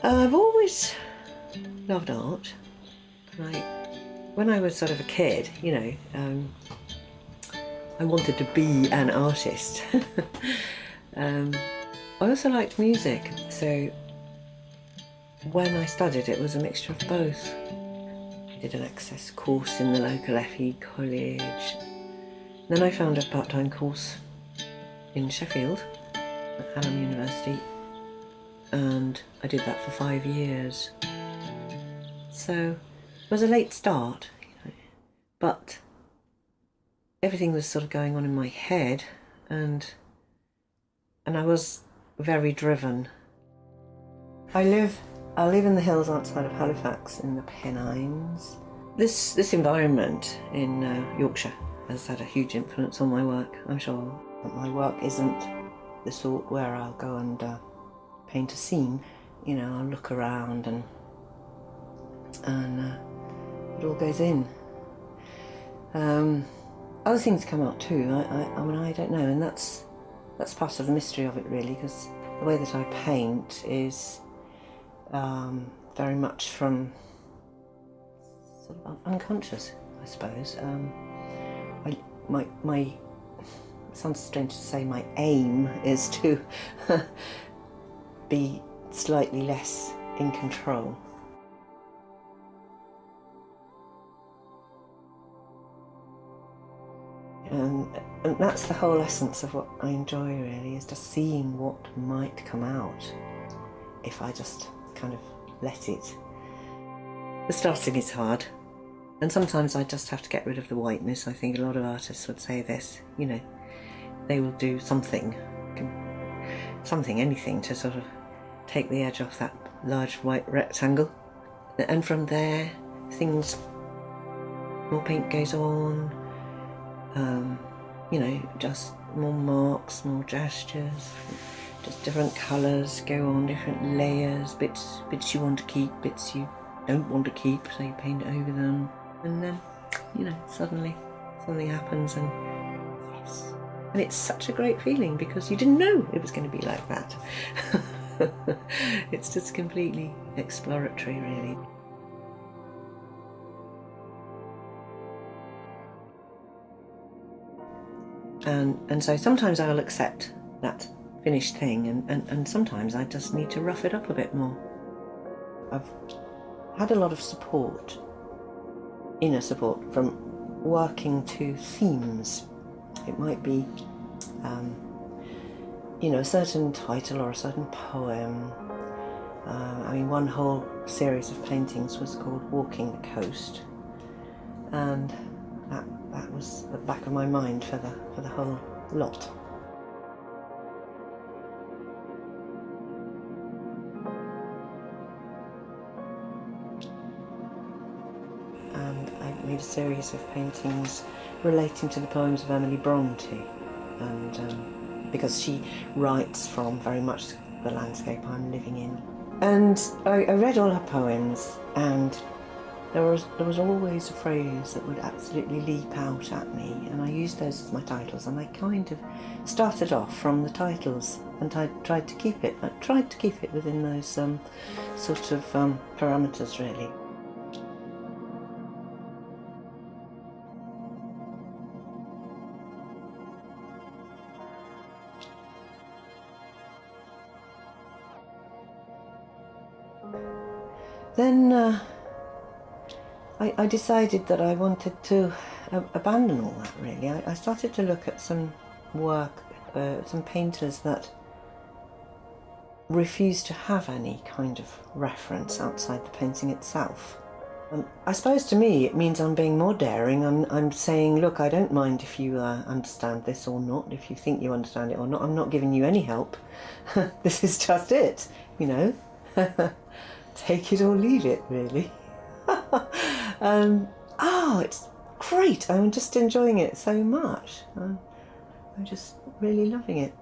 I've always loved art. Like, when I was sort of a kid, I wanted to be an artist. um, I also liked music, so when I studied it was a mixture of both. I did an access course in the local FE college. Then I found a part-time course in Sheffield at Hallam University, and I did that for 5 years. So it was a late start, but everything was sort of going on in my head, and I was very driven. I live in the hills outside of Halifax in the Pennines. This environment in Yorkshire has had a huge influence on my work, I'm sure. My work isn't the sort where I'll go and paint a scene. I'll look around and it all goes in. Other things come out too. I mean, I don't know, and that's part of the mystery of it, really, because the way that I paint is very much from sort of unconscious, I suppose. My it sounds strange to say, my aim is to be slightly less in control. And that's the whole essence of what I enjoy, really, is just seeing what might come out if I just kind of let it. The starting is hard, and sometimes I just have to get rid of the whiteness. I think a lot of artists would say this, they will do something, anything to sort of take the edge off that large white rectangle. And from there, more paint goes on, just more marks, more gestures, just different colours go on, different layers, bits you want to keep, bits you don't want to keep, so you paint over them. And then, suddenly something happens, and yes. And it's such a great feeling because you didn't know it was going to be like that. It's just completely exploratory, really. And so sometimes I'll accept that finished thing, and sometimes I just need to rough it up a bit more. I've had a lot of support, inner support, from working to themes. It might be, a certain title or a certain poem. One whole series of paintings was called Walking the Coast, and that was at the back of my mind for the whole lot. And I made a series of paintings relating to the poems of Emily Bronte, and because she writes from very much the landscape I'm living in. And I read all her poems, and there was always a phrase that would absolutely leap out at me, and I used those as my titles, and I kind of started off from the titles, and I tried to keep it within those sort of parameters, really. Then I decided that I wanted to abandon all that, really. I started to look at some work, some painters that refuse to have any kind of reference outside the painting itself. I suppose to me it means I'm being more daring. I'm saying, look, I don't mind if you understand this or not, if you think you understand it or not. I'm not giving you any help. This is just it, Take it or leave it, really. It's great. I'm just enjoying it so much. I'm just really loving it.